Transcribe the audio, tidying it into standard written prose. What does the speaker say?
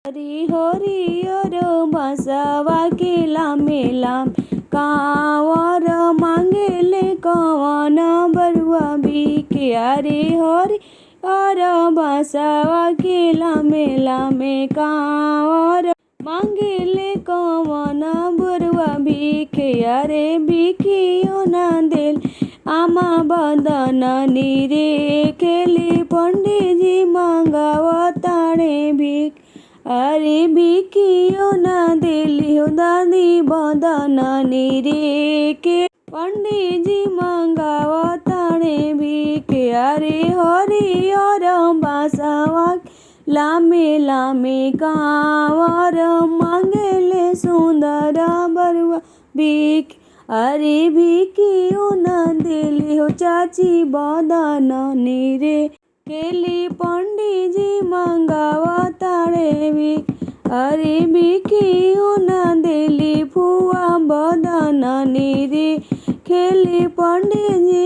हरी हरियर बसवा के लामे लाम कांवर मांगेले कवन बरुआ बिके। हरे हरियर बसवा के लामे लामे कांवर मांगेले कवन बरुआ बिके। अरे बिकियो ना देल आमा बदन नीरे खेली पंडित जी मांगवताणे भिक। अरे बिकियो ना देलियो दादी बदन नीरे के पंडित जी मांगवताणे भिक। अरे हरियर बसवा लामे लामे कांवर मांगेले सुंदर बरुआ बिक। अरे बिकियो ना देलियो चाची बदन नीरे केली पंडित जी मांगवताणे भिक। अरे बिकियो ना देली फुआ बदन नीरे खेली पंडित जी